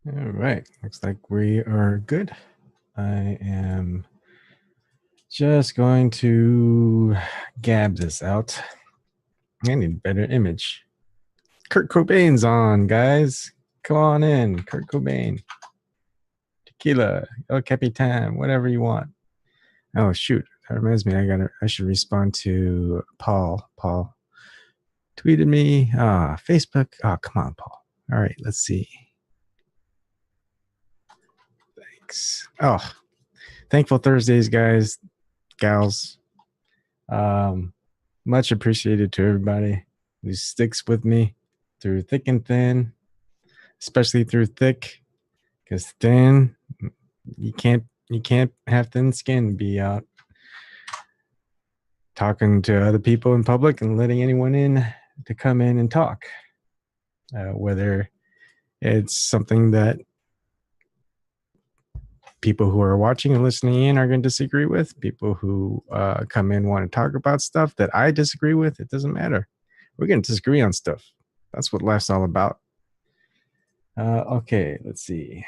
All right, looks like we are good. I am just going to gab this out. I need a better image. Kurt Cobain's on, guys. Come on in, Kurt Cobain. Tequila, El Capitan, whatever you want. Oh shoot, that reminds me. I should respond to Paul. Paul tweeted me. Facebook. Oh, come on, Paul. All right, let's see. Thanks. Oh, thankful Thursdays, guys, gals. Much appreciated to everybody who sticks with me through thick and thin, especially through thick, because thin, you can't have thin skin, be out talking to other people in public and letting anyone in to come in and talk, whether it's something that people who are watching and listening in are going to disagree with, people who come in want to talk about stuff that I disagree with. It doesn't matter. We're going to disagree on stuff. That's what life's all about. Okay, let's see.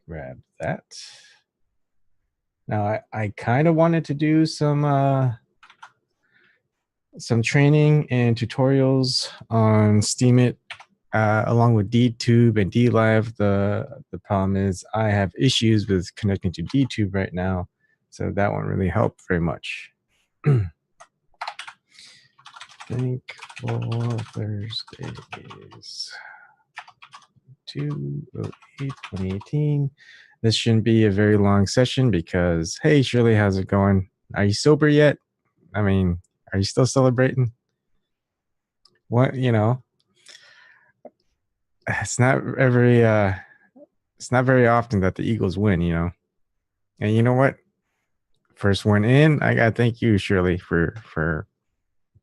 Grab that. Now I kind of wanted to do some training and tutorials on Steemit along with DTube and DLive. The problem is I have issues with connecting to DTube right now, so that won't really help very much. Thankful Thursdays 2/08/2018. This shouldn't be a very long session because, hey, Shirley, how's it going? Are you sober yet? I mean, are you still celebrating? What, you know, it's not very often that the Eagles win, you know. And you know what? First one in, I gotta thank you, Shirley, for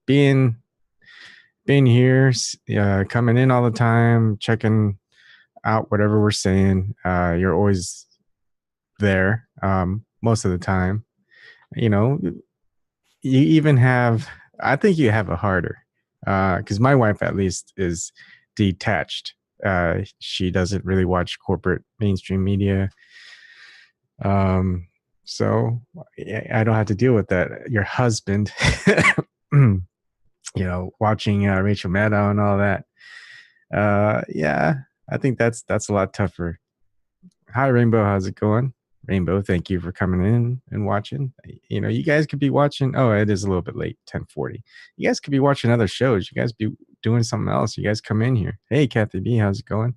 being here, coming in all the time, checking out whatever we're saying. You're always there most of the time. You know, you even have, I think you have a harder, because my wife at least is detached. She doesn't really watch corporate mainstream media. So I don't have to deal with that. Your husband, you know, watching Rachel Maddow and all that. Yeah, I think that's a lot tougher. Hi, Rainbow. How's it going? Rainbow, thank you for coming in and watching. You know, you guys could be watching. Oh, it is a little bit late, 10:40. You guys could be watching other shows. You guys be doing something else. You guys come in here. Hey, Kathy B, how's it going?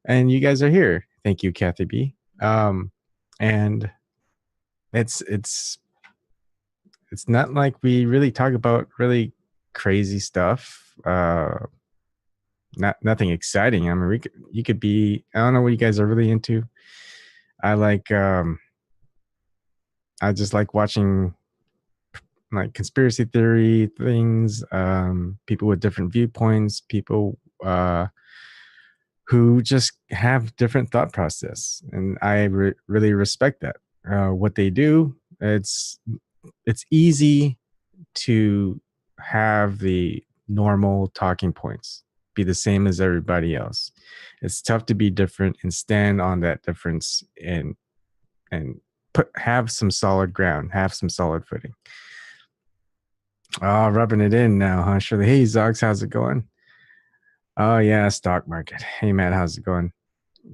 And you guys are here. Thank you, Kathy B. And it's not like we really talk about really crazy stuff. Nothing exciting. I mean, you could be. I don't know what you guys are really into. I like. I just like watching like conspiracy theory things. People with different viewpoints. People who just have different thought process, and I really respect that. What they do, it's easy to have the normal talking points be the same as everybody else. It's tough to be different and stand on that difference and have some solid ground, have some solid footing. Oh, rubbing it in now, huh? Shirley. Hey, Zogs, how's it going? Oh yeah, stock market. Hey Matt, how's it going?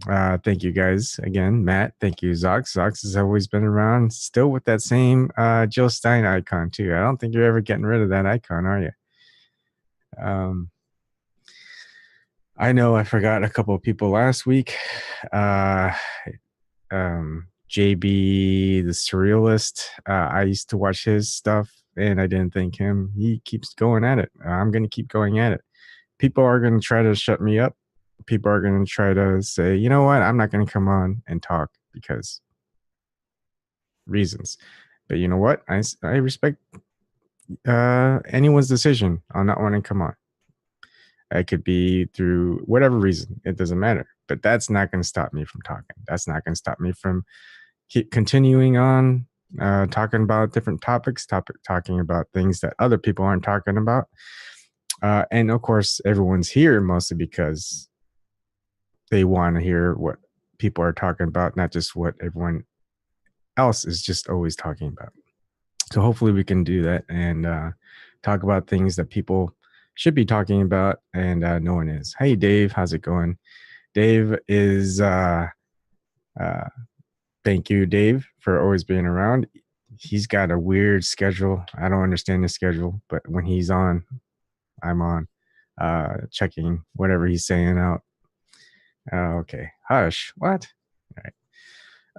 Thank you guys again, Matt. Thank you, Zox. Zox has always been around, still with that same Jill Stein icon too. I don't think you're ever getting rid of that icon, are you? I know I forgot a couple of people last week. JB the Surrealist. I used to watch his stuff, and I didn't thank him. He keeps going at it. I'm going to keep going at it. People are going to try to shut me up. People are going to try to say, you know what, I'm not going to come on and talk because reasons. But you know what? I respect anyone's decision on not wanting to come on. It could be through whatever reason. It doesn't matter. But that's not going to stop me from talking. That's not going to stop me from keep continuing on talking about different topics, talking about things that other people aren't talking about. And of course, everyone's here mostly because they want to hear what people are talking about, not just what everyone else is just always talking about. So hopefully we can do that and talk about things that people should be talking about and no one is. Hey, Dave, how's it going? Dave is, thank you, Dave, for always being around. He's got a weird schedule. I don't understand his schedule, but when he's on, I'm on, checking whatever he's saying out. Okay. Hush. What?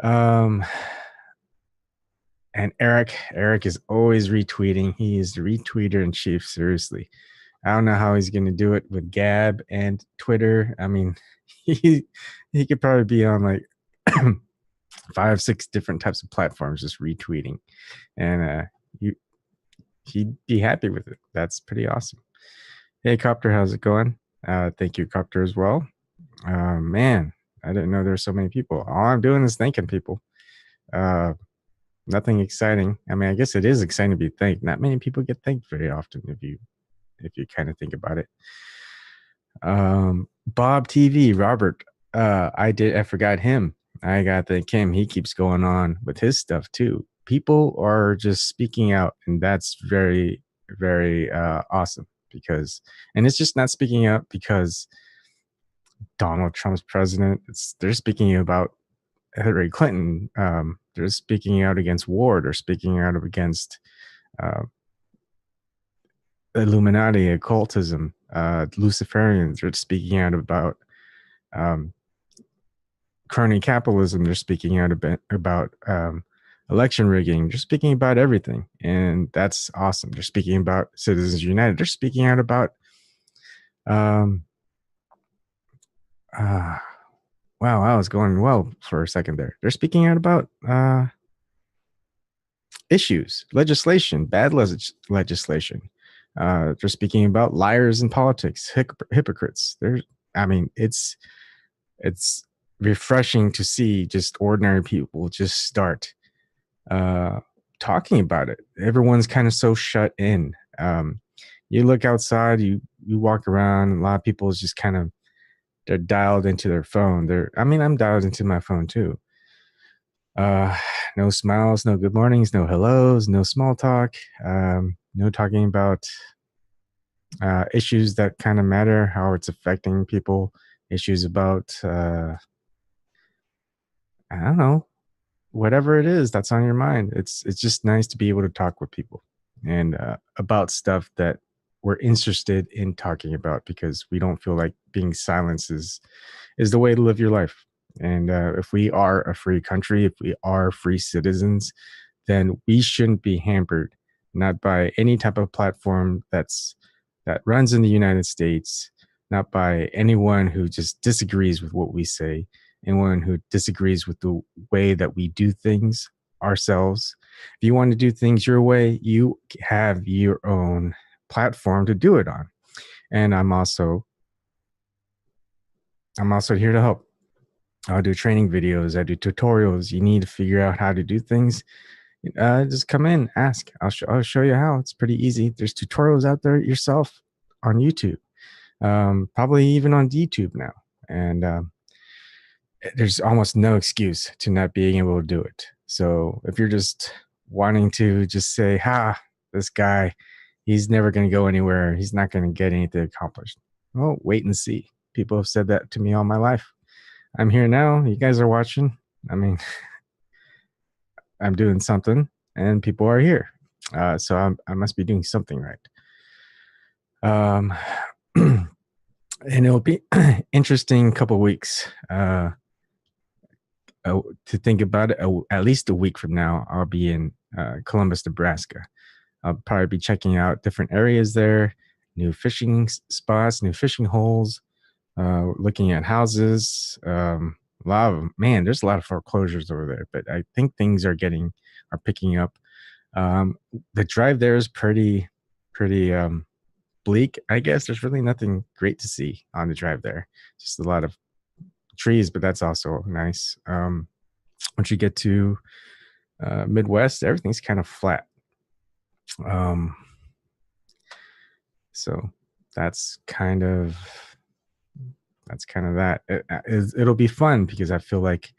All right. And Eric is always retweeting. He is the retweeter in chief. Seriously. I don't know how he's going to do it with Gab and Twitter. I mean, he could probably be on like 5-6 different types of platforms just retweeting, and he'd be happy with it. That's pretty awesome. Hey, Copter, how's it going? Thank you, Copter, as well. Man, I didn't know there's so many people. All I'm doing is thanking people. Nothing exciting. I mean, I guess it is exciting to be thanked. Not many people get thanked very often if you kind of think about it. Bob TV, Robert. I forgot him. I got to thank him. He keeps going on with his stuff too. People are just speaking out, and that's very, very awesome and it's just not speaking out because Donald Trump's president. They're speaking about Hillary Clinton. They're speaking out against war. They're speaking out against Illuminati, occultism, Luciferians. They're speaking out about crony capitalism. They're speaking out about election rigging. They're speaking about everything, and that's awesome. They're speaking about Citizens United. They're speaking out about wow, I was going well for a second there. They're speaking out about issues, legislation, bad legislation. They're speaking about liars in politics, hypocrites. It's refreshing to see just ordinary people just start talking about it. Everyone's kind of so shut in. You look outside, you walk around, a lot of people is just kind of, they're dialed into their phone. I'm dialed into my phone too. No smiles, no good mornings, no hellos, no small talk, no talking about issues that kind of matter, how it's affecting people, issues about, I don't know, whatever it is that's on your mind. It's just nice to be able to talk with people and about stuff that we're interested in talking about, because we don't feel like being silenced is the way to live your life. And if we are a free country, if we are free citizens, then we shouldn't be hampered, not by any type of platform that runs in the United States, not by anyone who just disagrees with what we say, anyone who disagrees with the way that we do things ourselves. If you want to do things your way, you have your own platform to do it on. And I'm also here to help. I'll do training videos. I do tutorials. You need to figure out how to do things. Just come in, ask. I'll show you how. It's pretty easy. There's tutorials out there yourself on YouTube, probably even on DTube now. And there's almost no excuse to not being able to do it. So if you're just wanting to just say, this guy, he's never going to go anywhere, he's not going to get anything accomplished. Well, wait and see. People have said that to me all my life. I'm here now. You guys are watching. I mean, I'm doing something and people are here. So I must be doing something right. And it'll be interesting couple weeks to think about it. At least a week from now, I'll be in Columbus, Nebraska. I'll probably be checking out different areas there, new fishing spots, new fishing holes, looking at houses. A lot of there's a lot of foreclosures over there, but I think things are picking up. The drive there is pretty bleak. I guess there's really nothing great to see on the drive there. Just a lot of trees, but that's also nice. Once you get to Midwest, everything's kind of flat. So that's kind of that's kind of that. It'll be fun because I feel like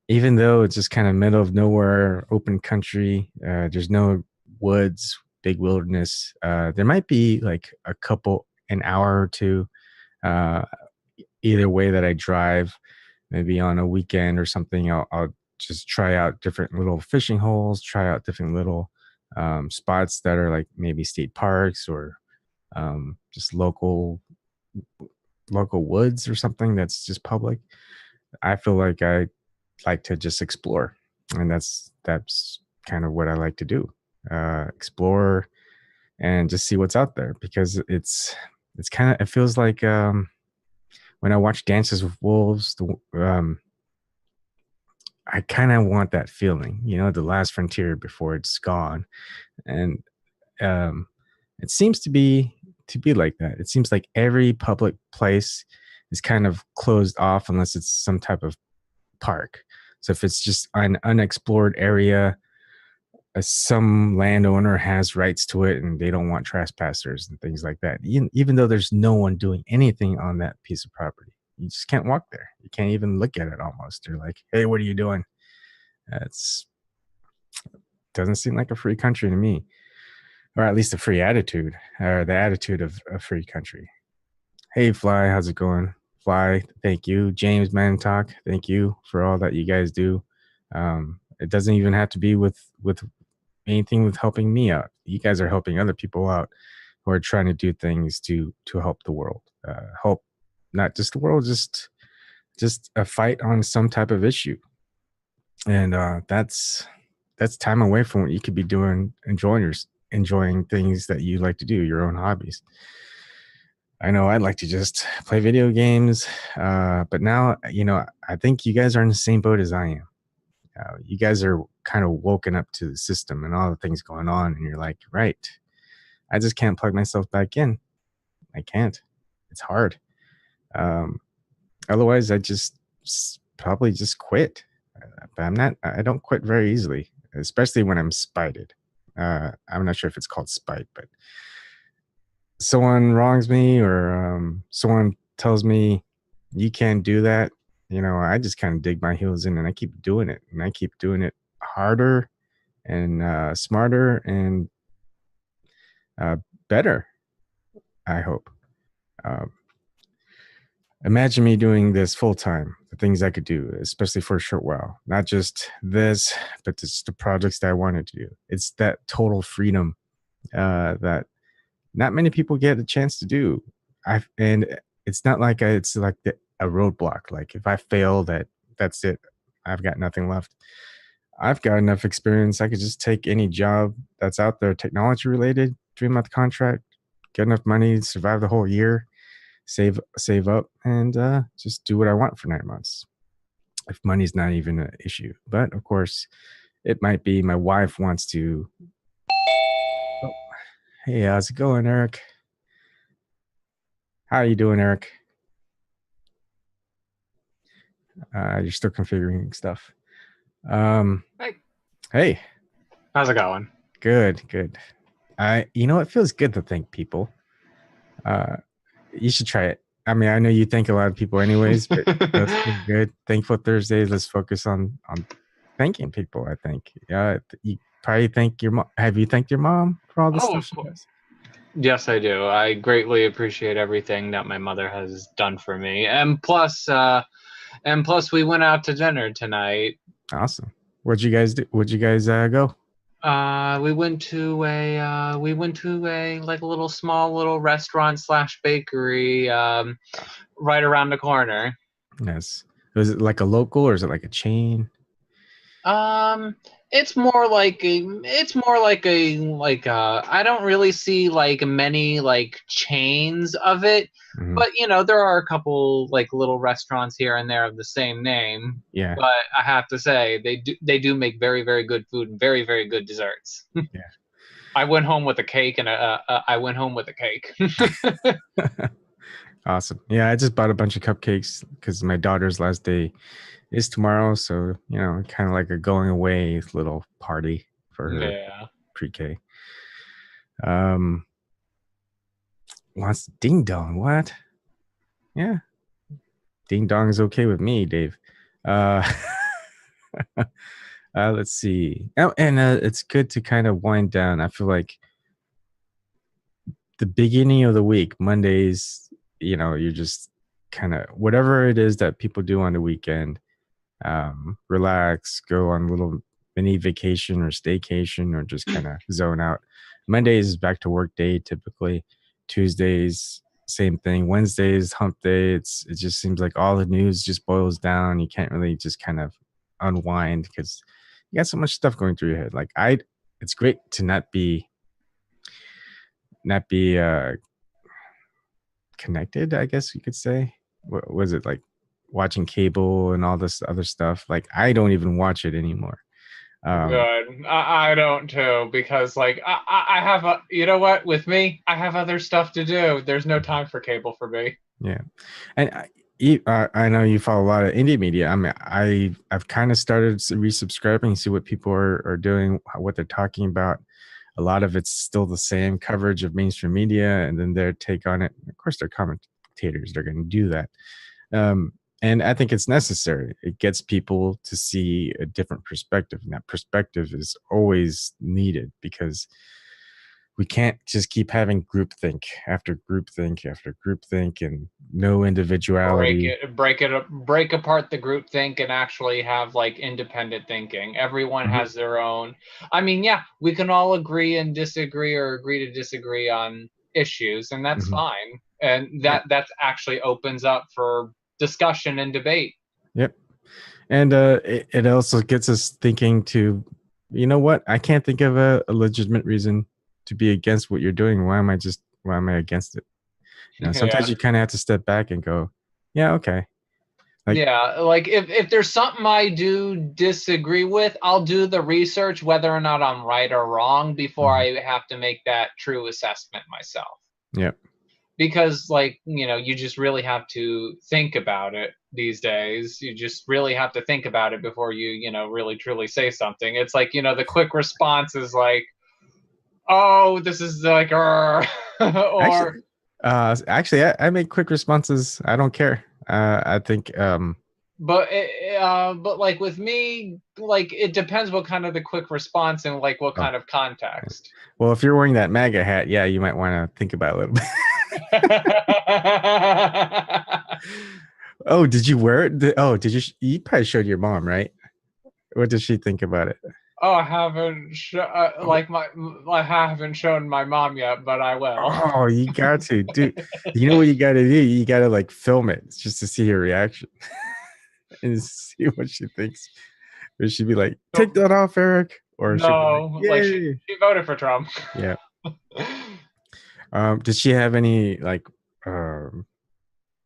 even though it's just kind of middle of nowhere, open country, there's no woods, big wilderness. There might be like an hour or two, uh, either way that I drive. Maybe on a weekend or something, I'll just try out different little fishing holes, try out different little spots that are like maybe state parks or just local woods or something that's just public. I feel like I like to just explore, and that's kind of what I like to do. Explore and just see what's out there because it's kind of it feels like when I watch Dances with Wolves, I kind of want that feeling, the last frontier before it's gone, and um, it seems to be like that. It seems like every public place is kind of closed off unless it's some type of park. So if it's just an unexplored area, some landowner has rights to it and they don't want trespassers and things like that. Even though there's no one doing anything on that piece of property, you just can't walk there. You can't even look at it almost. You're like, hey, what are you doing? It's doesn't seem like a free country to me, or at least a free attitude, or the attitude of a free country. Hey, Fly, how's it going? Fly, thank you. James Mantalk, thank you for all that you guys do. It doesn't even have to be with anything with helping me out. You guys are helping other people out who are trying to do things to help the world, help not just the world, just a fight on some type of issue, and that's time away from what you could be doing, enjoying things that you like to do, your own hobbies. I know I'd like to just play video games, but now, I think you guys are in the same boat as I am. You guys are kind of woken up to the system and all the things going on, and you're like, right, I just can't plug myself back in. I can't. It's hard. Um, Otherwise, I probably just quit. But I don't quit very easily, especially when I'm spited. I'm not sure if it's called spite, but someone wrongs me or someone tells me you can't do that, I just kind of dig my heels in and I keep doing it, and I keep doing it harder and smarter and better, I hope. Um, Imagine me doing this full time, the things I could do, especially for a short while, not just this, but just the projects that I wanted to do. It's that total freedom that not many people get a chance to do. And it's not like it's like a roadblock. Like if I fail, that's it. I've got nothing left. I've got enough experience. I could just take any job that's out there, technology related, 3-month contract, get enough money, survive the whole year, save up, and just do what I want for 9 months. If money's not even an issue, but of course, it might be. My wife wants to. Oh, hey, how's it going, Eric? How are you doing, Eric? You're still configuring stuff. Hey, Hey, how's it going? good. It feels good to thank people. You should try it. I mean, I know you thank a lot of people anyways, but it does feel good. Thankful Thursdays. Let's focus on thanking people. I think. Yeah, you probably thank your mom. Have you thanked your mom for all the Oh, stuff of she course. does? Yes, I do. I greatly appreciate everything that my mother has done for me, and plus, we went out to dinner tonight. Awesome. What'd you guys do? What'd you guys go? We went to a like a little small little restaurant slash bakery, right around the corner. Yes. Was it like a local or is it like a chain? Um, it's more like I don't really see like many like chains of it, Mhm. but there are a couple like little restaurants here and there of the same name. Yeah. But I have to say they do make very very good food and very very good desserts. Yeah. I went home with a cake and I went home with a cake. Awesome. Yeah, I just bought a bunch of cupcakes because my daughter's last day is tomorrow. So, kind of like a going away little party for her Yeah. pre-K. Um, Wants ding dong. What? Yeah. Ding dong is okay with me, Dave. Uh, let's see. Oh, and it's good to kind of wind down. I feel like the beginning of the week, Mondays, you're just kind of whatever it is that people do on the weekend, relax, go on a little mini vacation or staycation or just kind of zone out. Mondays is back to work day typically. Tuesdays, same thing. Wednesdays, hump day. It just seems like all the news just boils down. You can't really just kind of unwind because you got so much stuff going through your head. Like it's great to not be connected, I guess you could say. What was it like watching cable and all this other stuff? Like I don't even watch it anymore. Good. I don't too, because like I have a, you know what, with me, I have other stuff to do. There's no time for cable for me. Yeah. And I know you follow a lot of indie media. I mean, I've kind of started resubscribing, see what people are doing, what they're talking about. A lot of it's still the same coverage of mainstream media and then their take on it. Of course, they're commentators. They're going to do that. And I think it's necessary. It gets people to see a different perspective. And that perspective is always needed because we can't just keep having groupthink after groupthink after groupthink and no individuality. Break apart the group think and actually have like independent thinking. Everyone has their own. I mean, yeah, we can all agree and disagree or agree to disagree on issues, and that's fine. And that actually opens up for discussion and debate. Yep. And it also gets us thinking to, you know what? I can't think of a legitimate reason to be against what you're doing. Why am I against it? Sometimes you kind of have to step back and go, yeah, okay. Like if there's something I do disagree with, I'll do the research whether or not I'm right or wrong before I have to make that true assessment myself. Yep. Because you just really have to think about it these days. You just really have to think about it before you really truly say something. It's like the quick response is like, oh, this is like or actually I make quick responses. I don't care. I think but like with me, like it depends what kind of the quick response and like what kind of context. Well, if you're wearing that MAGA hat, yeah, you might want to think about it a little bit. Oh, did you wear it? Did you? You probably showed your mom, right? What did she think about it? Oh, I haven't I haven't shown my mom yet, but I will. Oh, you got to, dude. You know what you got to do? You got to like film it just to see her reaction and see what she thinks. Or she'd be like, "Take that off, Eric," or no, like she voted for Trump. Yeah. Does she have any like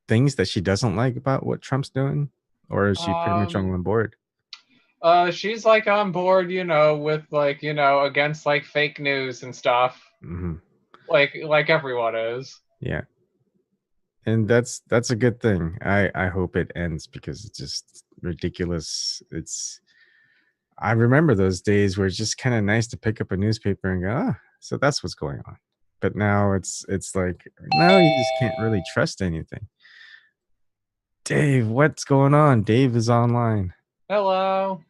things that she doesn't like about what Trump's doing, or is she pretty much on board? She's like on board, with like against like fake news and stuff. Like everyone is. Yeah. And that's a good thing. I hope it ends because it's just ridiculous. I remember those days where it's just kind of nice to pick up a newspaper and go, so that's what's going on. But now it's like now you just can't really trust anything. Dave, what's going on? Dave is online. Hello.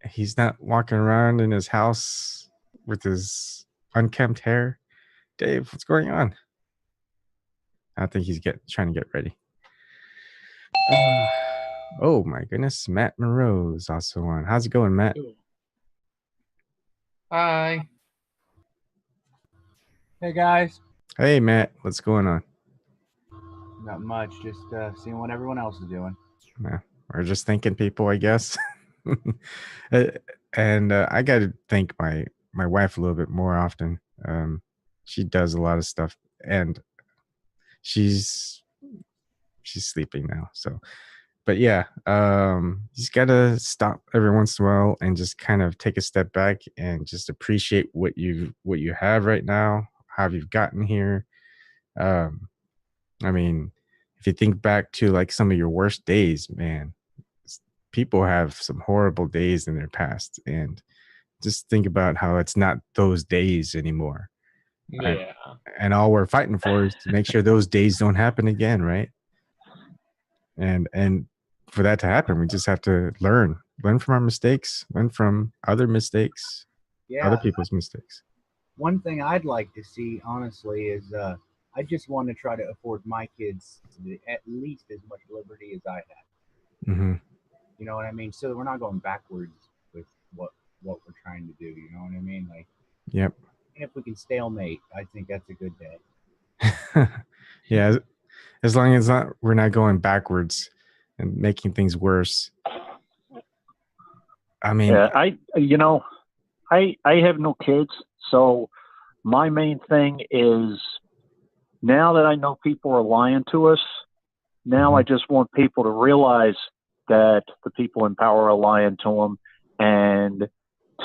He's not walking around in his house with his unkempt hair. Dave, what's going on? I think he's trying to get ready. Oh my goodness, Matt Moreau is also on. How's it going, Matt? Hi. Hey guys. Hey Matt, what's going on? Not much, just seeing what everyone else is doing. Yeah, we're just thanking people, I guess. And I got to thank my wife a little bit more often. She does a lot of stuff, and she's sleeping now. So, but yeah, you just gotta stop every once in a while and just kind of take a step back and just appreciate what you have right now, how you've gotten here. I mean, if you think back to like some of your worst days, man, people have some horrible days in their past, and just think about how it's not those days anymore. Yeah. And all we're fighting for is to make sure those days don't happen again, right? And for that to happen, we just have to learn from our mistakes, learn from other mistakes, other Yeah. people's mistakes. One thing I'd like to see, honestly, is I just want to try to afford my kids at least as much liberty as I had. Mm-hmm. You know what I mean? So that we're not going backwards with what we're trying to do. You know what I mean? Like, Yep. if we can stalemate, I think that's a good day. Yeah, as long as we're not going backwards and making things worse. I mean, Yeah, I have no kids, so my main thing is now that I know people are lying to us, now I just want people to realize that the people in power are lying to them, and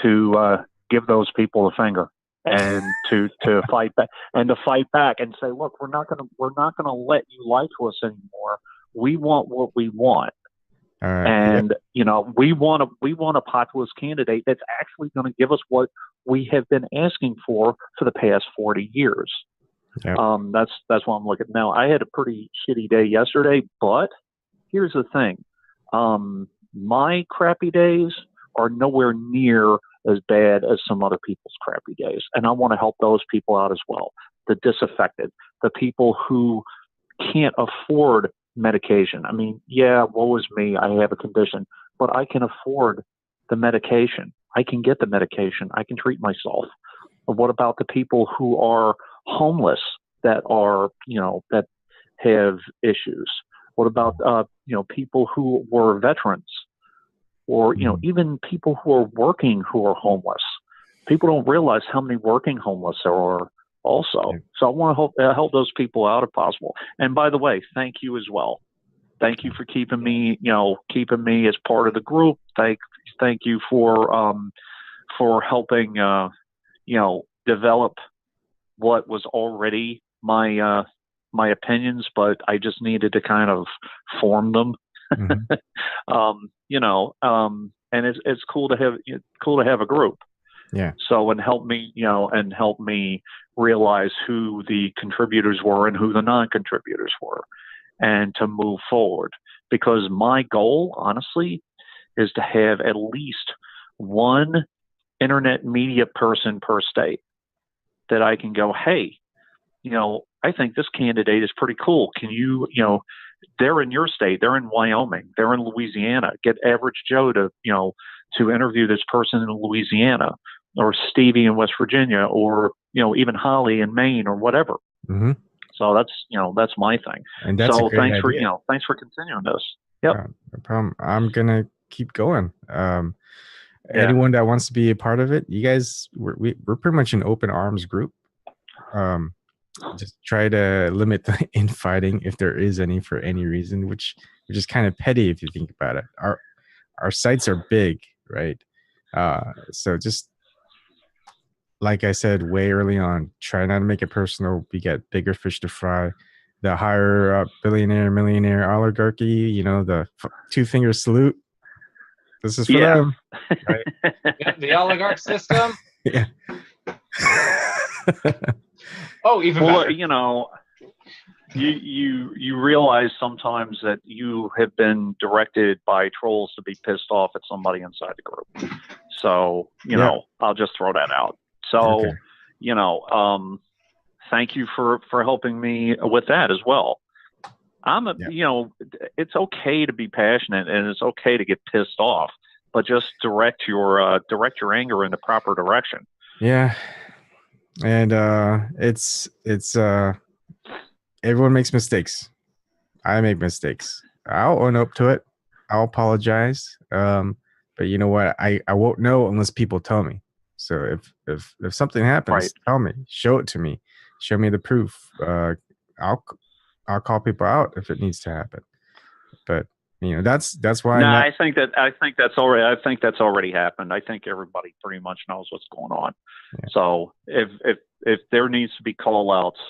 to give those people a finger, and to fight back, and say, look, we're not gonna let you lie to us anymore. We want what we want. And we want a populist candidate that's actually going to give us what we have been asking for the past 40 years. Yep. That's what I'm looking at now. I had a pretty shitty day yesterday, but here's the thing: my crappy days are nowhere near as bad as some other people's crappy days, and I want to help those people out as well. The disaffected, the people who can't afford medication. I mean, yeah, woe is me. I have a condition, but I can afford the medication. I can get the medication. I can treat myself. But what about the people who are homeless that are, that have issues? What about, people who were veterans, or, even people who are working who are homeless? People don't realize how many working homeless there are also. So I want to help those people out if possible. And by the way, thank you as well. Thank you for keeping me as part of the group. Thank you for helping, develop what was already my opinions, but I just needed to kind of form them. And it's cool to have a group. Yeah. So, and help me realize who the contributors were and who the non-contributors were, and to move forward. Because my goal, honestly, is to have at least one internet media person per state that I can go, hey, I think this candidate is pretty cool. Can you, they're in your state, they're in Wyoming, they're in Louisiana. Get Average Joe to interview this person in Louisiana, or Stevie in West Virginia, or, even Holly in Maine, or whatever. Mm-hmm. So that's my thing. And that's a great idea. Thanks for continuing this. Yep. No problem. I'm gonna keep going. Anyone that wants to be a part of it, you guys, we're pretty much an open arms group. Just try to limit the infighting if there is any, for any reason, which is kind of petty if you think about it. Our sites are big, right? So just like I said way early on, try not to make it personal. We get bigger fish to fry. The higher up billionaire, millionaire oligarchy, the two-finger salute. This is for them. Right? The oligarch system. Yeah. Oh, even better. You realize sometimes that you have been directed by trolls to be pissed off at somebody inside the group. So, I'll just throw that out. So, thank you for helping me with that as well. It's okay to be passionate, and it's okay to get pissed off, but just direct your anger in the proper direction. Yeah. And it's everyone makes mistakes. I make mistakes. I'll own up to it. I'll apologize. But you know what? I won't know unless people tell me. So if something happens, tell me. Show it to me. Show me the proof. I'll call people out if it needs to happen. But that's why. No, I think that's already happened. I think everybody pretty much knows what's going on. Yeah. So if there needs to be call outs,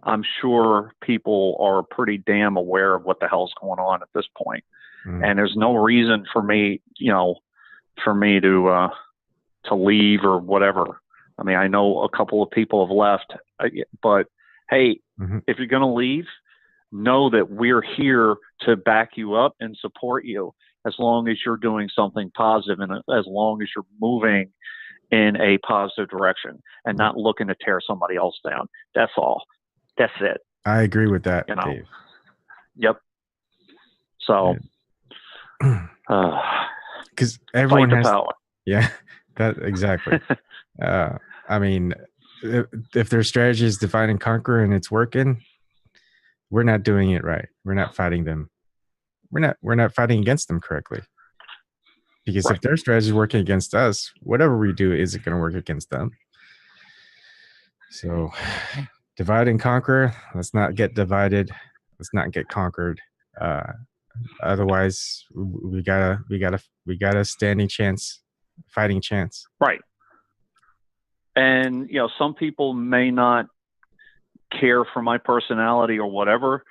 I'm sure people are pretty damn aware of what the hell's going on at this point. And there's no reason for me to leave or whatever. I mean, I know a couple of people have left, but hey, if you're going to leave, know that we're here to back you up and support you as long as you're doing something positive and as long as you're moving in a positive direction and not looking to tear somebody else down. That's all. That's it. I agree with that, You know? Dave. Yep. So, because everyone has power. Yeah, that exactly. I mean, if their strategy is divide and conquer and it's working, we're not doing it right. We're not fighting them. We're not fighting against them correctly. Because if their strategy is working against us, whatever we do isn't going to work against them. So, divide and conquer. Let's not get divided. Let's not get conquered. Otherwise, we got a standing chance, fighting chance. Right. And, you know, some people may not care for my personality or whatever,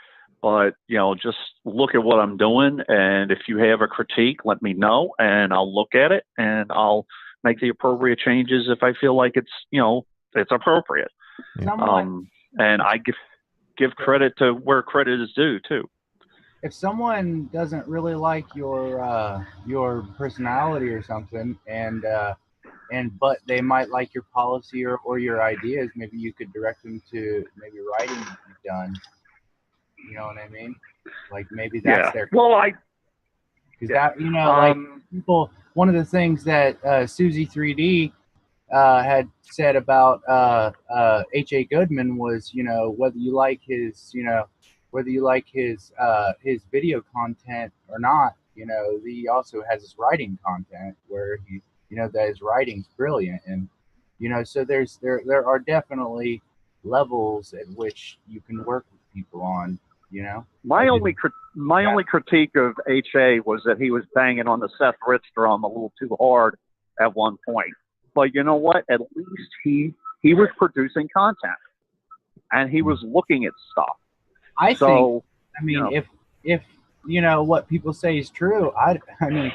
but, you know, just look at what I'm doing. And if you have a critique, let me know and I'll look at it and I'll make the appropriate changes if I feel like it's, you know, it's appropriate. And I give credit to where credit is due too. If someone doesn't really like your personality or something, but they might like your policy or your ideas, maybe you could direct them to maybe writing that you've done. You know what I mean? Like maybe that's their. Well, because that, you know, like people. One of the things that Susie 3D had said about H.A. Goodman was, you know, whether you like his video content or not, you know, he also has his writing content where he, you know, that his writing's brilliant. And, you know, so there are definitely levels at which you can work with people on, you know. My only critique of H.A. was that he was banging on the Seth Rich drum a little too hard at one point. But you know what? At least he was producing content and he was looking at stuff. I mean, you know, if you know what people say is true, I mean,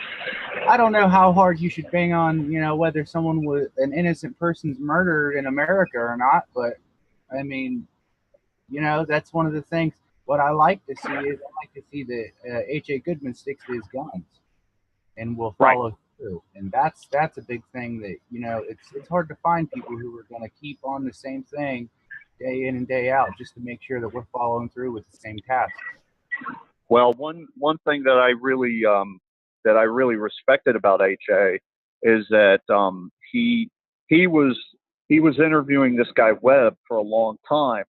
I don't know how hard you should bang on, you know, whether an innocent person's murdered in America or not. But I mean, you know, that's one of the things. What I like to see is that H.A. Goodman sticks to his guns and will follow through. And that's a big thing that, you know, it's hard to find people who are going to keep on the same thing day in and day out just to make sure that we're following through with the same task. Well, one thing that I really respected about H.A. is that he was interviewing this guy Webb for a long time,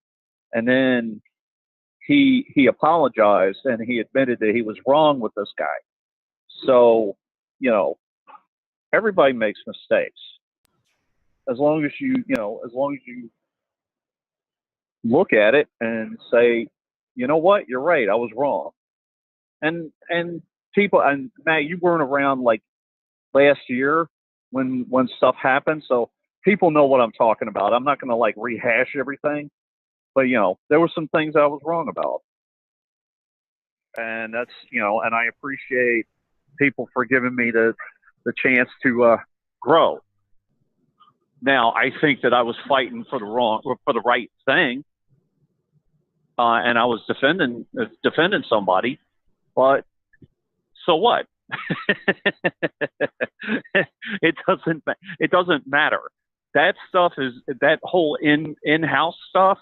and then he apologized and he admitted that he was wrong with this guy. So, you know, everybody makes mistakes. As long as you look at it and say, you know what, you're right, I was wrong. And people, and Matt, you weren't around like last year when stuff happened, so people know what I'm talking about. I'm not going to like rehash everything, but you know, there were some things I was wrong about, and that's, you know, and I appreciate people for giving me the chance to grow. Now, I think that I was fighting for the right thing, and I was defending somebody. But so what? It doesn't matter. That stuff is that whole in-house stuff.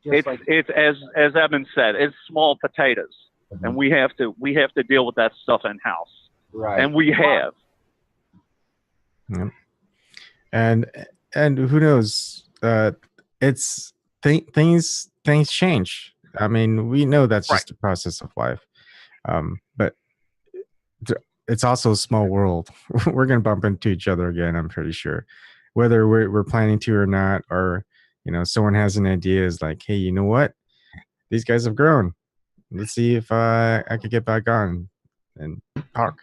It's as Evan said, it's small potatoes, and we have to deal with that stuff in house. Right. And we have. Yeah. And who knows? It's things change. I mean, we know that's just the process of life. But it's also a small world. We're going to bump into each other again, I'm pretty sure. Whether we're planning to or not, or, you know, someone has an idea is like, hey, you know what? These guys have grown. Let's see if I could get back on and talk.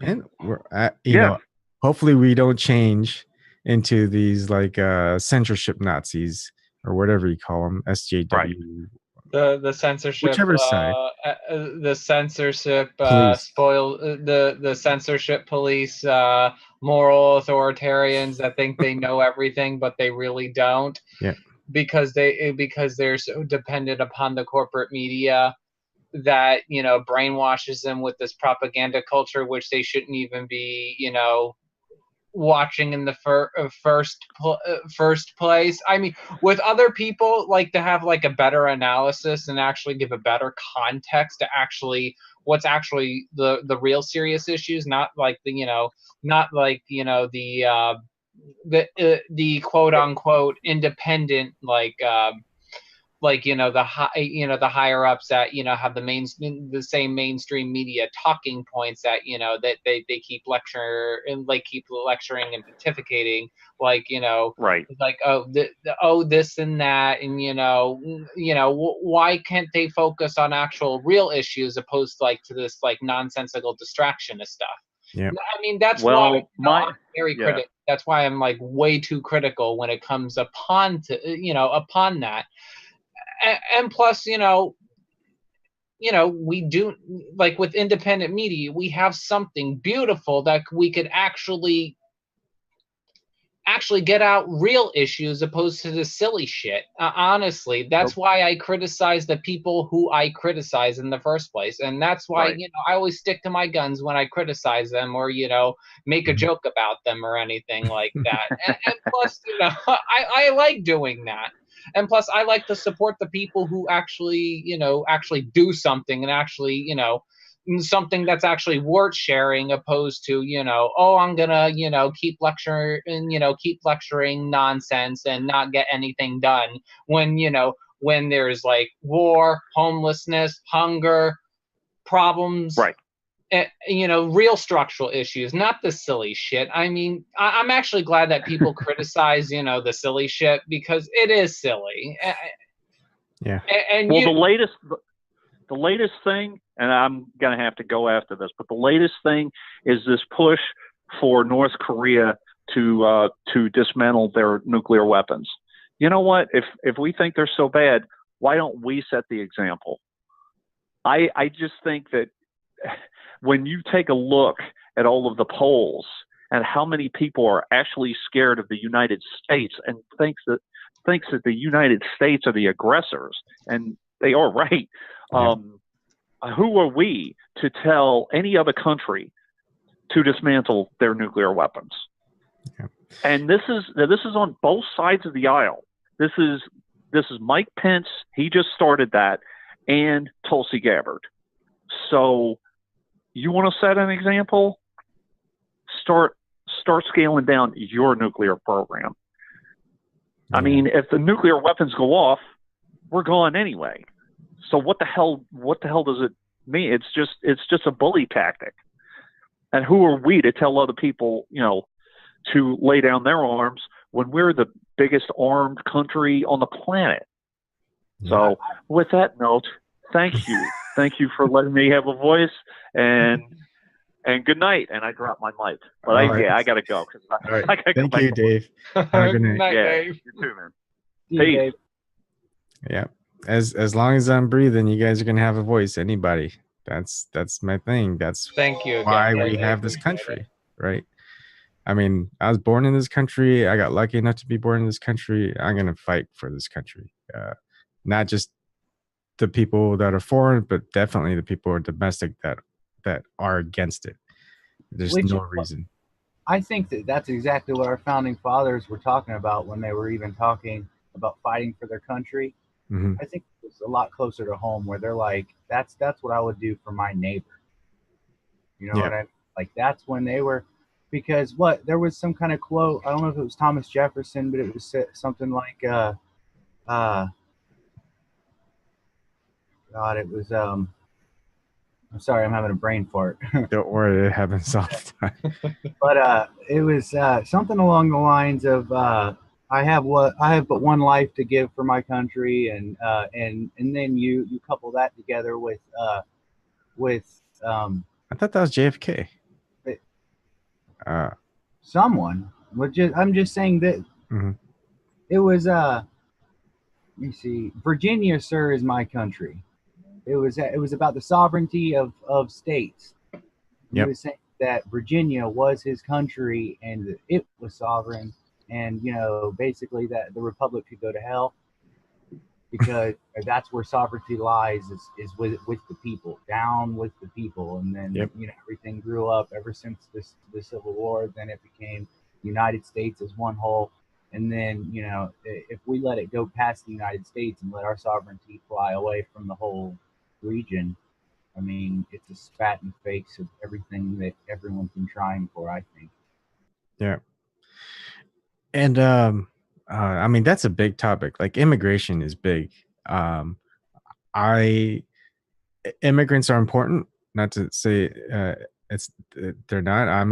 And we're you know, hopefully we don't change into these like censorship Nazis or whatever you call them, SJW. Right. The censorship, whichever side. The censorship Police. the censorship police, moral authoritarians that think they know everything but they really don't. Yeah. because they're so dependent upon the corporate media that, you know, brainwashes them with this propaganda culture, which they shouldn't even be, you know, watching in the first place. I mean, with other people, like, to have like a better analysis and actually give a better context to actually what's actually the real serious issues, not like the, you know, not like, you know, the quote unquote independent, like, you know, the higher ups that, you know, have the same mainstream media talking points that, you know, that they keep lecturing and pontificating, like, you know, Right. like, this and that, and, you know, why can't they focus on actual real issues opposed to, like, to this like nonsensical distraction of stuff. Yeah. I mean, that's Well, why, you know, I'm very critical. That's why I'm like way too critical when it comes upon that. And plus, you know, we do, like, with independent media, we have something beautiful that we could actually get out real issues opposed to the silly shit. Honestly, that's why I criticize the people who I criticize in the first place, and that's why, you know, I always stick to my guns when I criticize them, or, you know, make a joke about them or anything like that. and plus, you know, I like doing that. And plus, I like to support the people who actually, you know, actually do something and actually, you know, something that's actually worth sharing, opposed to, you know, oh, I'm gonna, you know, keep lecturing nonsense and not get anything done, when, you know, when there's like war, homelessness, hunger, problems, right. You know, real structural issues, not the silly shit. I mean, I'm actually glad that people criticize, you know, the silly shit, because it is silly. Yeah. And well, the latest thing, and I'm going to have to go after this, but the latest thing is this push for North Korea to dismantle their nuclear weapons. You know what? If we think they're so bad, why don't we set the example? I just think that when you take a look at all of the polls and how many people are actually scared of the United States and thinks that the United States are the aggressors, and they are right. Yeah. Who are we to tell any other country to dismantle their nuclear weapons? Yeah. And this is on both sides of the aisle. This is Mike Pence. He just started that, and Tulsi Gabbard. So you want to set an example? Start scaling down your nuclear program. Yeah. I mean, if the nuclear weapons go off, we're gone anyway. So what the hell does it mean? It's just a bully tactic. And who are we to tell other people, you know, to lay down their arms when we're the biggest armed country on the planet? Yeah. So with that note, thank you. Thank you for letting me have a voice, and good night. And I dropped my mic, but I got to go. All right. I gotta Thank you, Dave. Have a good night. Dave. You too, man. See you, Dave. Yeah. As long as I'm breathing, you guys are gonna have a voice. Anybody. That's my thing. That's Thank you again. why I we have this appreciate country, it. right? I mean, I was born in this country. I got lucky enough to be born in this country. I'm gonna fight for this country. Not just the people that are foreign, but definitely the people who are domestic that are against it. There's no reason. I think that's exactly what our founding fathers were talking about when they were even talking about fighting for their country. Mm-hmm. I think it's a lot closer to home, where they're like, that's what I would do for my neighbor. You know what I mean? Like, that's when they were, because there was some kind of quote, I don't know if it was Thomas Jefferson, but it was something like, God, it was, I'm sorry, I'm having a brain fart. Don't worry, it happens all the time. But it was something along the lines of, I have but one life to give for my country, and then you couple that together with I thought that was JFK. Someone. I'm just saying that it was. Let me see. Virginia, sir, is my country. It was about the sovereignty of states. He was saying that Virginia was his country and it was sovereign, and, you know, basically that the republic could go to hell. because that's where sovereignty lies, is with the people, down with the people. And then everything grew up ever since the Civil War. Then it became United States as one whole. And then if we let it go past the United States and let our sovereignty fly away from the whole region, I mean, it's a spat in the face of everything that everyone's been trying for, I think. Yeah. And I mean, that's a big topic. Like, immigration is big. Immigrants are important. Not to say they're not.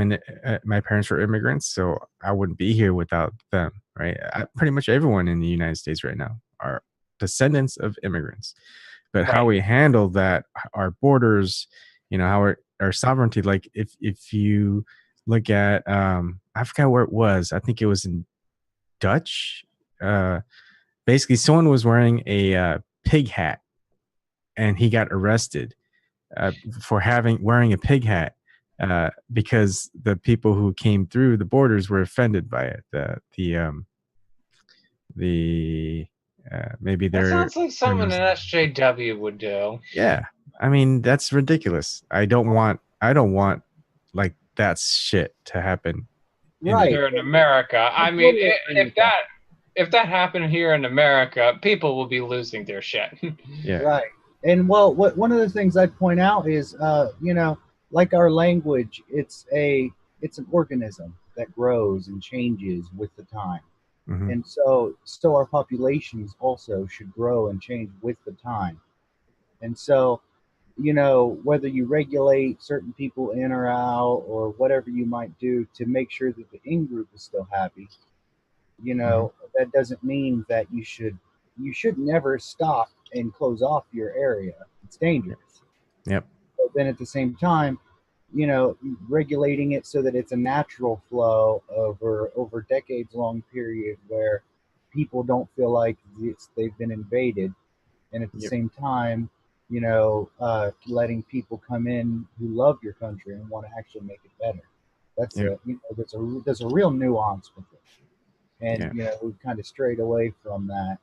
My parents were immigrants, so I wouldn't be here without them, right? Pretty much everyone in the United States right now are descendants of immigrants. But how we handle that, our borders, how our sovereignty. Like, if you look at, I forgot where it was. I think it was in Dutch. Basically, someone was wearing a pig hat, and he got arrested for wearing a pig hat because the people who came through the borders were offended by it. Maybe they're. That sounds like something an SJW would do. Yeah, I mean, that's ridiculous. I don't want like that shit to happen. Here in America. I mean, if that happened here in America, people will be losing their shit. Yeah. Right. And one of the things I'd point out is, like our language, it's an organism that grows and changes with the time. Mm-hmm. And so our populations also should grow and change with the time. And so, whether you regulate certain people in or out, or whatever you might do to make sure that the in-group is still happy, that doesn't mean that you should never stop and close off your area. It's dangerous. Yep. But then at the same time, regulating it so that it's a natural flow over decades long period where people don't feel like they've been invaded, and at the same time, letting people come in who love your country and want to actually make it better. That's there's a real nuance with it, and we've kind of strayed away from that.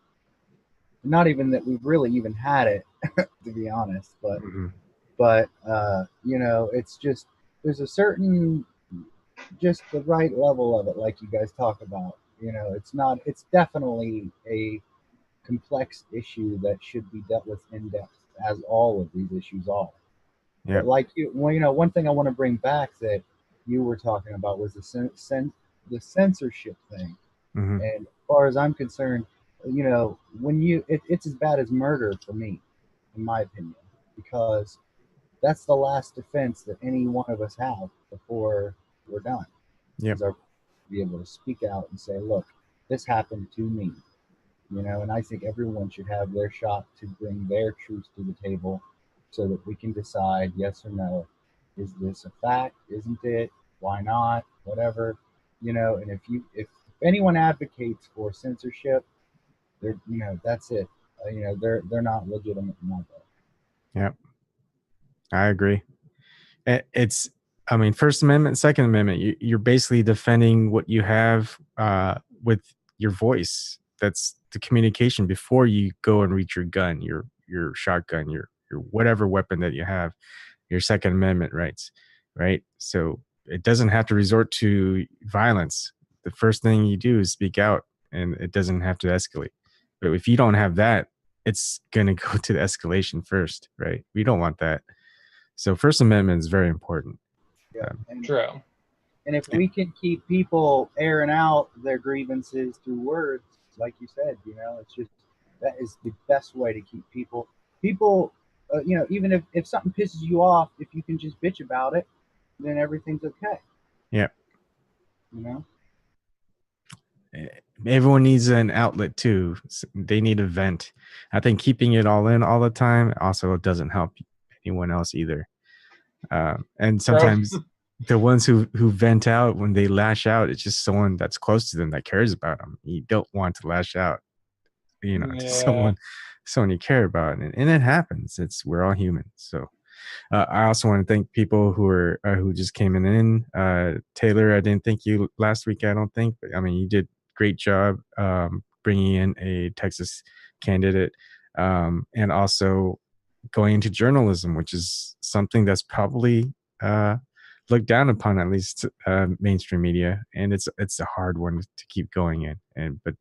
Not even that we've really even had it, to be honest, but it's just, there's a certain, just the right level of it, like you guys talk about. It's definitely a complex issue that should be dealt with in depth, as all of these issues are. But like one thing I want to bring back that you were talking about was the censorship thing. Mm-hmm. And as far as I'm concerned, it's as bad as murder for me, in my opinion, because that's the last defense that any one of us have before we're done. Is to be able to speak out and say, look, this happened to me, and I think everyone should have their shot to bring their truth to the table so that we can decide yes or no. Is this a fact? Isn't it? Why not? Whatever, and if anyone advocates for censorship, that's it. They're not legitimate in my book. Yep, I agree. It's, I mean, First Amendment, Second Amendment. You're basically defending what you have with your voice. That's the communication before you go and reach your gun, your shotgun, your whatever weapon that you have. Your Second Amendment rights, right? So it doesn't have to resort to violence. The first thing you do is speak out, and it doesn't have to escalate. But if you don't have that, it's going to go to the escalation first, right? We don't want that. So First Amendment is very important. Yeah, true. And if we can keep people airing out their grievances through words, like you said, it's just, that is the best way to keep people, even if something pisses you off, if you can just bitch about it, then everything's okay. Yeah. Everyone needs an outlet too. They need a vent. I think keeping it all in all the time also doesn't help anyone else either. And sometimes the ones who vent out, when they lash out, it's just someone that's close to them that cares about them. You don't want to lash out, to someone you care about, and it happens. We're all human. So I also want to thank people who just came in. Taylor, I didn't thank you last week, I don't think, but I mean, you did great job bringing in a Texas candidate, and also going into journalism, which is something that's probably looked down upon, at least mainstream media, and it's a hard one to keep going in. But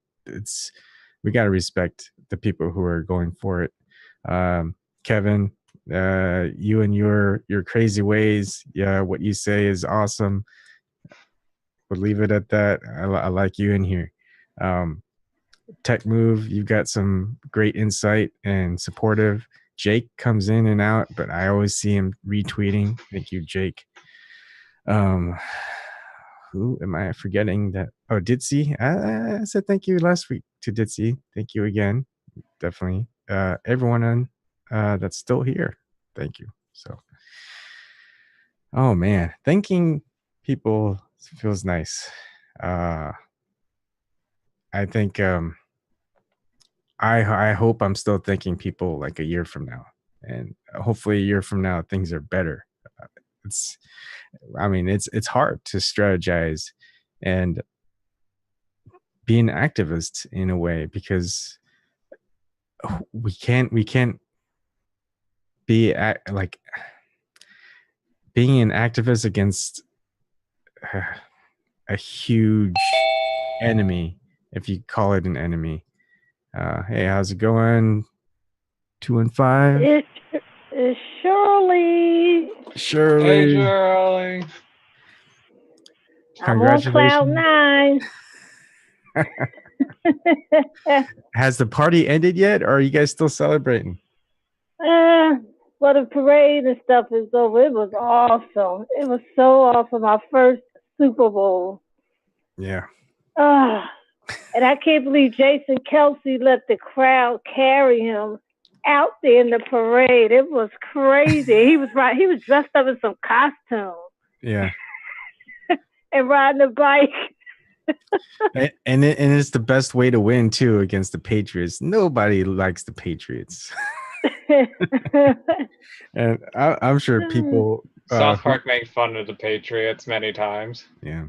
we got to respect the people who are going for it. Kevin, you and your crazy ways, yeah, what you say is awesome. We'll leave it at that. I like you in here. Tech Move, you've got some great insight and supportive. Jake comes in and out, but I always see him retweeting. Thank you, Jake. Who am I forgetting that? Oh, Ditzy. I said thank you last week to Ditzy. Thank you again. Definitely. Everyone that's still here. Thank you. So, oh man, thanking people feels nice. I think I hope I'm still thanking people like a year from now, and hopefully a year from now things are better. It's hard to strategize and be an activist in a way, because we can't be like being an activist against a huge enemy, if you call it an enemy. Hey, how's it going? 2 and 5. It's Shirley. Hey, Shirley. I'm on cloud 9. Has the party ended yet, or are you guys still celebrating? Well, the parade and stuff is over. It was awesome. It was so awesome. Our first Super Bowl. Yeah. And I can't believe Jason Kelsey let the crowd carry him out there in the parade. It was crazy. He was dressed up in some costume. Yeah. And riding a bike. and it's the best way to win too against the Patriots. Nobody likes the Patriots. And I'm sure people South Park made fun of the Patriots many times. Yeah.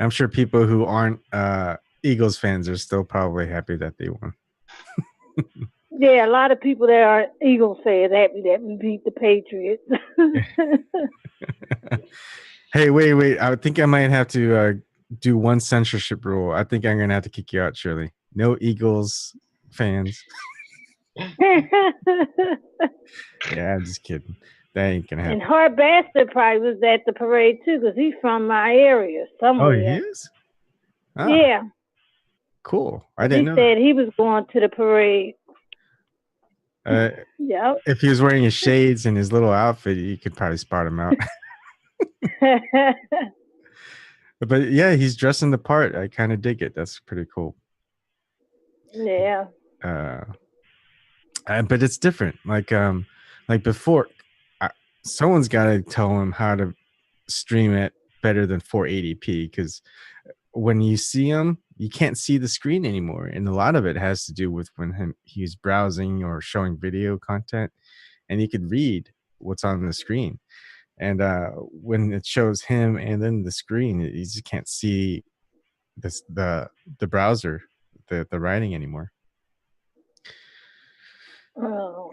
I'm sure people who aren't Eagles fans are still probably happy that they won. Yeah, a lot of people that are Eagles fans happy that we beat the Patriots. Hey, wait. I think I might have to do one censorship rule. I think I'm going to have to kick you out, Shirley. No Eagles fans. Yeah, I'm just kidding. That ain't going to happen. And Hard Bastard probably was at the parade too, because he's from my area somewhere. Oh, he is? Oh, yeah. Cool. I didn't know He said he was going to the parade. Yep. If he was wearing his shades and his little outfit, you could probably spot him out. But yeah, he's dressing the part. I kind of dig it. That's pretty cool. Yeah. But it's different. Like before, someone's got to tell him how to stream it better than 480p, because when you see him, you can't see the screen anymore, and a lot of it has to do with when he's browsing or showing video content, and you could read what's on the screen. And when it shows him and then the screen, you just can't see the browser, the writing anymore. Oh.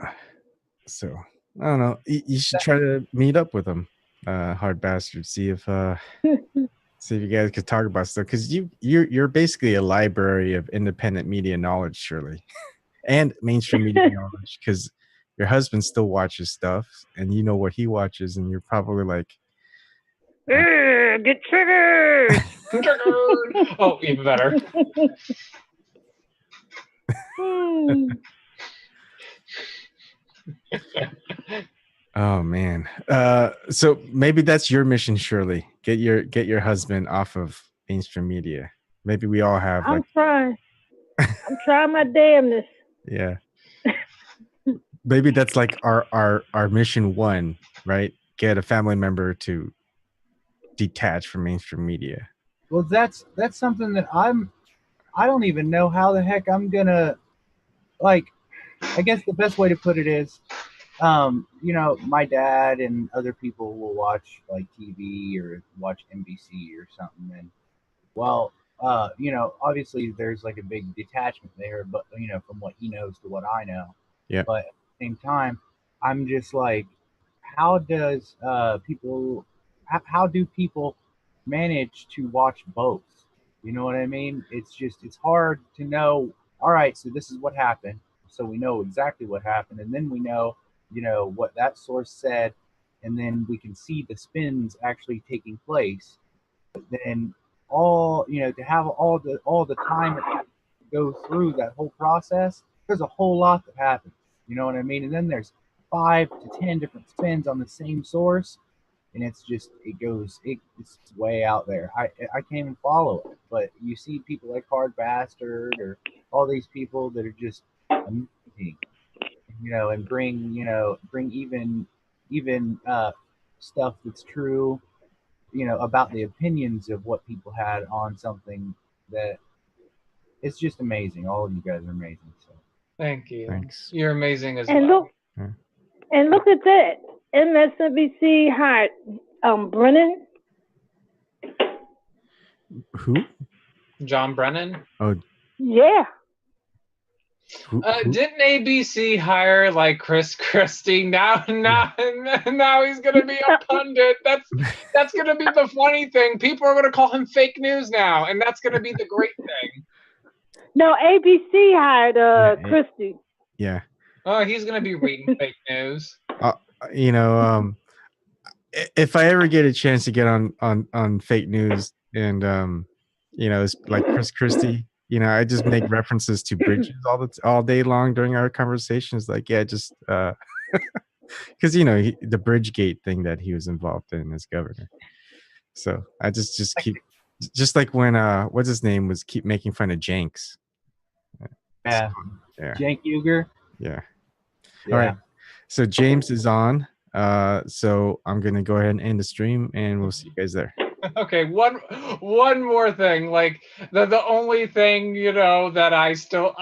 So I don't know. You should try to meet up with him, Hard Bastard. See if you guys could talk about stuff, because you're basically a library of independent media knowledge, Shirley, and mainstream media knowledge, because your husband still watches stuff, and you know what he watches, and you're probably like, get triggered. Oh, even better. Oh man. So maybe that's your mission, Shirley. Get your husband off of mainstream media. Maybe we all have. I'm trying. I'm trying my damnness. Yeah. Maybe that's like our mission 1, right? Get a family member to detach from mainstream media. Well, that's something that I don't even know how the heck I'm gonna, like, I guess the best way to put it is, my dad and other people will watch like TV or watch NBC or something, and well, you know, obviously there's like a big detachment there, but you know, from what he knows to what I know. Yeah. But at the same time, I'm just like, how does people, how do people manage to watch both? You know what I mean? It's hard to know. All right, so this is what happened, so we know exactly what happened, and then we know, you know, what that source said, and then we can see the spins actually taking place. But then all, you know, to have all the time to go through that whole process, there's a whole lot that happens. You know what I mean? And then there's 5 to 10 different spins on the same source, and it's just it's way out there. I can't even follow it. But you see people like Hard Bastard or all these people that are just amazing, you know, and bring even stuff that's true, you know, about the opinions of what people had on something. That it's just amazing. All of you guys are amazing. So Thank you. Thanks. You're amazing as And well. look at that. MSNBC hired Brennan. Who? John Brennan. Oh, Yeah. who? Didn't ABC hire like Chris Christie? Now he's gonna be a pundit. That's gonna be the funny thing. People are gonna call him fake news now, and that's gonna be the great thing. No, ABC hired Christie. Yeah. Oh, he's gonna be reading fake news. You know, if I ever get a chance to get on fake news, and you know, it's like Chris Christie, you know, I just make references to bridges all day long during our conversations. Like, yeah, just because you know the Bridgegate thing that he was involved in as governor. So I just keep, just like when what's his name was keep making fun of Jenks. yeah, Yeah. Cenk Uygur. Yeah. Yeah. All right. So James is on. So I'm gonna go ahead and end the stream, and we'll see you guys there. Okay, one more thing. Like the only thing, you know, that I still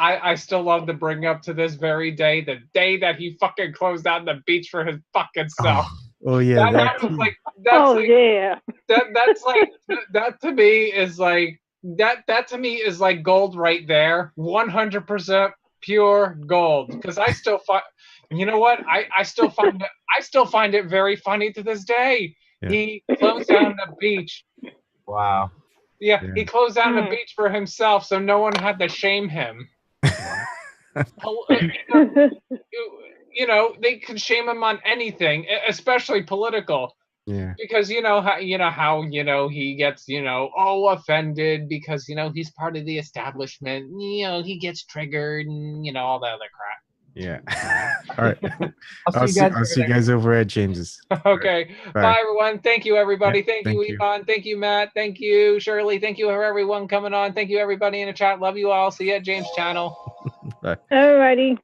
love to bring up to this very day, the day that he fucking closed out the beach for his fucking self. Oh yeah, that was like yeah. That to me is like that to me is like gold right there. 100% pure gold. Because I still find, you know what? I still find it very funny to this day. Yeah. He closed down the beach. Wow. Yeah, he closed down the beach for himself, so no one had to shame him. You know, they can shame him on anything, especially political. Yeah. Because you know how he gets, you know, all offended because, you know, he's part of the establishment. You know, he gets triggered and, you know, all that other crap. Yeah. All right. I'll see you guys over at James's. Okay. Bye. Bye everyone. Thank you everybody. Yeah, thank you, you. Yvonne. Thank you, Matt. Thank you, Shirley. Thank you for everyone coming on. Thank you everybody in the chat. Love you all. See you at James' channel. Bye. Alrighty.